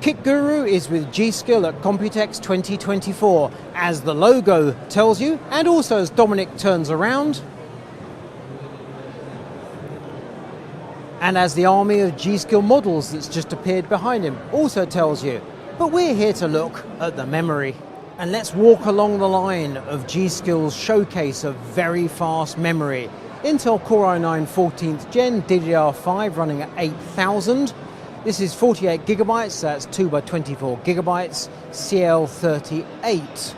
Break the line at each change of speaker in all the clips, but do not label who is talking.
Kit Guru is with G.Skill at Computex 2024, as the logo tells you, and also as Dominic turns around, and as the army of G.Skill models that's just appeared behind him also tells you. But we're here to look at the memory. And let's walk along the line of G.Skill's showcase of very fast memory. Intel Core i9 14th Gen DDR5 running at 8000. This is 48 gigabytes, that's 2 by 24 gigabytes, CL38.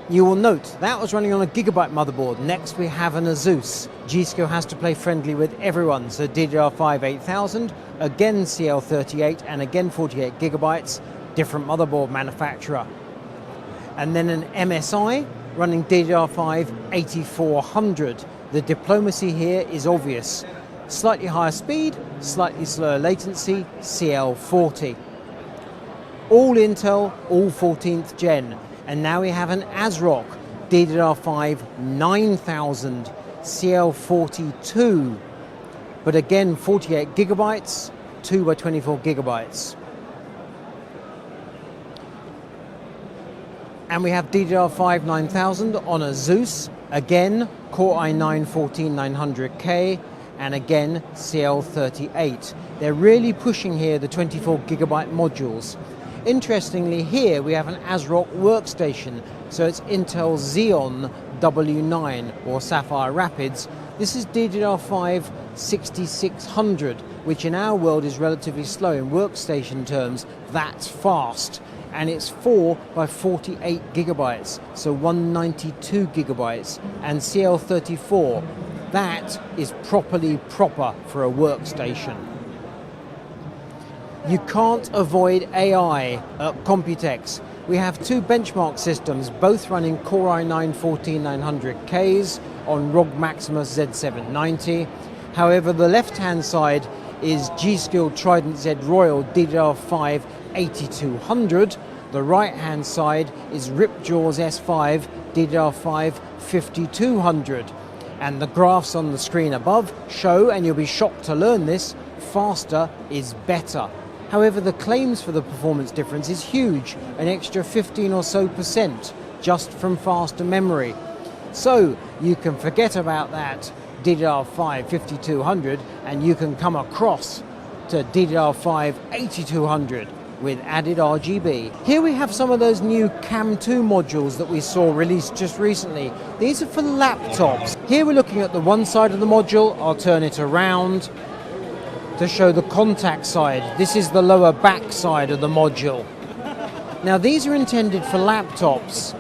You will note that was running on a gigabyte motherboard. Next we have an Asus. G.Skill has to play friendly with everyone, so DDR5 8000, again CL38, and again 48 gigabytes, different motherboard manufacturer. And then an MSI running DDR5 8400. The diplomacy here is obvious. Slightly higher speed, slightly slower latency, CL40. All Intel, all 14th Gen. And now we have an ASRock DDR5 9000, CL42. But again, 48 gigabytes, 2 by 24 gigabytes. And we have DDR5 9000 on Asus, again Core i9 14900K, and again CL38. They're really pushing here the 24 gigabyte modules. Interestingly, here we have an ASRock workstation, so it's Intel Xeon W9 or Sapphire Rapids. This is DDR5 6600, which in our world is relatively slow. In workstation terms, that's fast. And it's 4 by 48 gigabytes, so 192 gigabytes, and CL34. That is proper for a workstation. You can't avoid AI at Computex. We have two benchmark systems, both running Core i9 14900Ks on ROG Maximus Z790. However, the left-hand side is G.Skill Trident Z Royal DDR5 8200. The right-hand side is Ripjaws S5 DDR5 5200. And the graphs on the screen above show, and you'll be shocked to learn this, faster is better. However, the claims for the performance difference is huge, an extra 15 or so % just from faster memory. So you can forget about that DDR5 5200 and you can come across to DDR5 8200 with added RGB. Here we have some of those new CAM2 modules that we saw released just recently. These are for laptops. Here we're looking at the one side of the module. I'll turn it around to show the contact side. This is the lower back side of the module. Now these are intended for laptops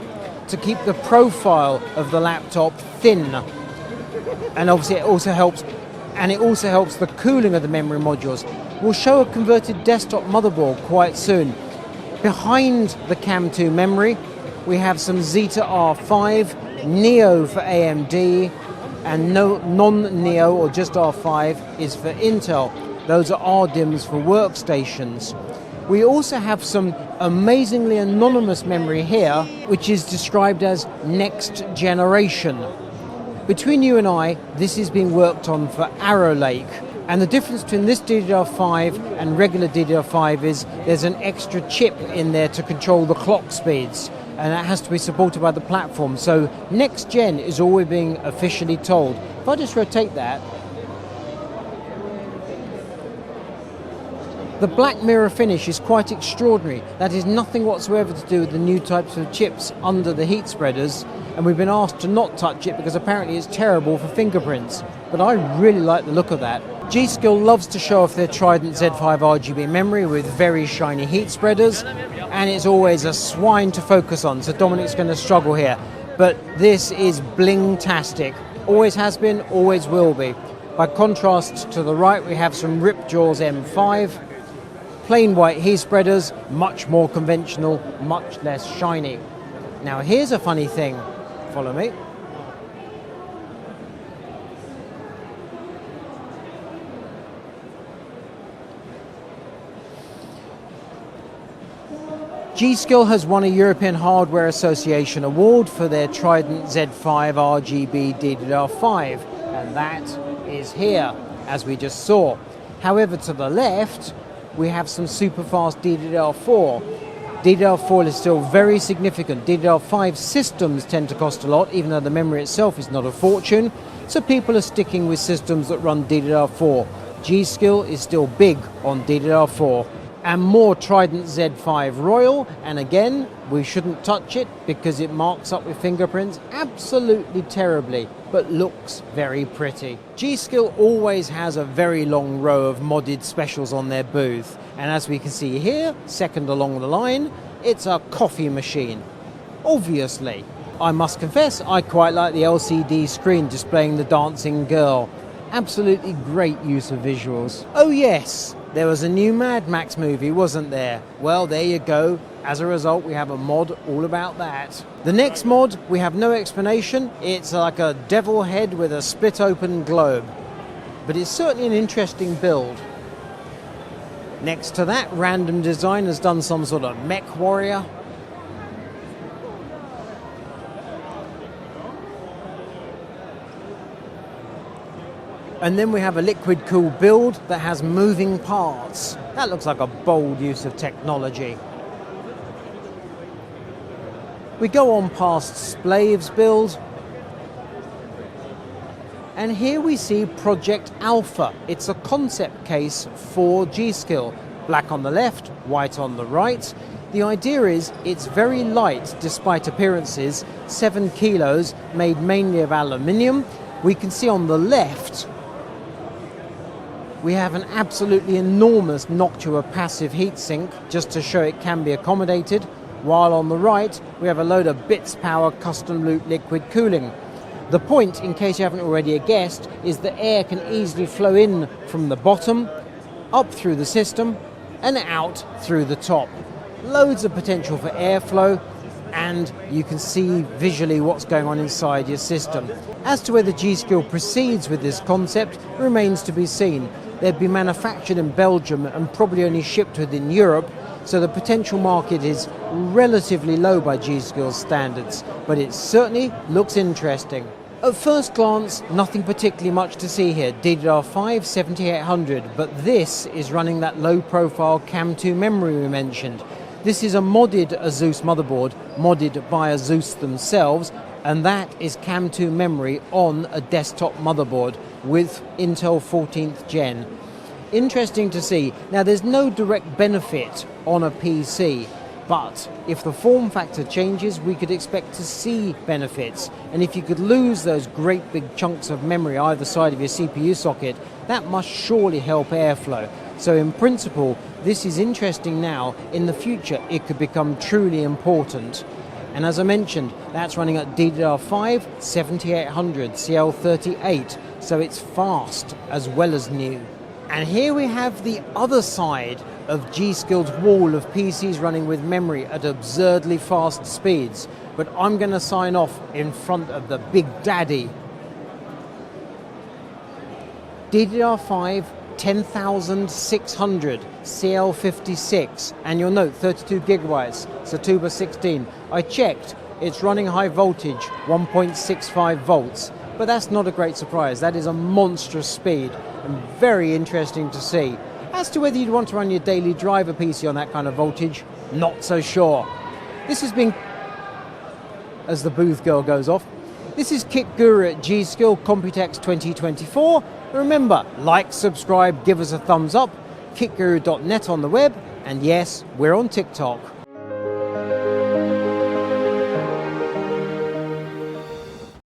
to keep the profile of the laptop thin. And obviously it also helps the cooling of the memory modules. We'll show a converted desktop motherboard quite soon. Behind the CAM2 memory, we have some Zeta R5, Neo for AMD, and non-Neo or just R5 is for Intel. Those are RDIMMs for workstations. We also have some amazingly anonymous memory here, which is described as next generation. Between you and I, this is being worked on for Arrow Lake. And the difference between this DDR5 and regular DDR5 is there's an extra chip in there to control the clock speeds, and that has to be supported by the platform. So next gen is all we're being officially told. If I just rotate that, the black mirror finish is quite extraordinary. That is nothing whatsoever to do with the new types of chips under the heat spreaders, and we've been asked to not touch it because apparently it's terrible for fingerprints. But I really like the look of that. G.Skill loves to show off their Trident Z5 RGB memory with very shiny heat spreaders, and it's always a swine to focus on, so Dominic's going to struggle here. But this is bling-tastic. Always has been, always will be. By contrast, to the right we have some Ripjaws M5. Plain white heat spreaders, much more conventional, much less shiny. Now here's a funny thing. Follow me. G.Skill has won a European Hardware Association award for their Trident Z5 RGB DDR5, and that is here, as we just saw. However, to the left, we have some super fast DDR4. DDR4 is still very significant. DDR5 systems tend to cost a lot, even though the memory itself is not a fortune. So people are sticking with systems that run DDR4. G.Skill is still big on DDR4. And more Trident Z5 Royal, and again, we shouldn't touch it because it marks up with fingerprints absolutely terribly, but looks very pretty. G.Skill always has a very long row of modded specials on their booth, and as we can see here, second along the line, it's a coffee machine. Obviously, I must confess, I quite like the LCD screen displaying the dancing girl. Absolutely great use of visuals. Oh yes, there was a new Mad Max movie, wasn't there? Well, there you go. As a result, we have a mod all about that. The next mod, we have no explanation. It's like a devil head with a split open globe. But it's certainly an interesting build. Next to that, Random Design has done some sort of mech warrior. And then we have a liquid cool build that has moving parts. That looks like a bold use of technology. We go on past Splav's build. And here we see Project Alpha. It's a concept case for G.Skill. Black on the left, white on the right. The idea is it's very light despite appearances, 7 kilos, made mainly of aluminium. We can see on the left we have an absolutely enormous Noctua passive heatsink, just to show it can be accommodated, while on the right we have a load of bits power custom loop liquid cooling. The point, in case you haven't already guessed, is that air can easily flow in from the bottom, up through the system, and out through the top. Loads of potential for airflow, and you can see visually what's going on inside your system. As to whether G.Skill proceeds with this concept remains to be seen. They'd be manufactured in Belgium and probably only shipped within Europe, so the potential market is relatively low by G.Skill's standards, but it certainly looks interesting. At first glance, nothing particularly much to see here. DDR5 7800, but this is running that low-profile CAM2 memory we mentioned. This is a modded ASUS motherboard, modded by ASUS themselves, and that is CAM2 memory on a desktop motherboard with Intel 14th Gen. Interesting to see. Now, there's no direct benefit on a PC, but if the form factor changes, we could expect to see benefits. And if you could lose those great big chunks of memory either side of your CPU socket, that must surely help airflow. So in principle, this is interesting now. In the future, it could become truly important. And as I mentioned, that's running at DDR5 7800 CL38, so it's fast as well as new. And here we have the other side of G.Skill's wall of PCs running with memory at absurdly fast speeds. But I'm going to sign off in front of the Big Daddy. DDR5 10600 CL56, and you'll note 32 gigabytes, so 2x16. I checked, it's running high voltage, 1.65 volts, but that's not a great surprise. That is a monstrous speed and very interesting to see. As to whether you'd want to run your daily driver PC on that kind of voltage, not so sure. This has been, as the booth girl goes off, this is Kit Guru at G.Skill Computex 2024. Remember, like, subscribe, give us a thumbs up, kitguru.net on the web, and yes, we're on TikTok.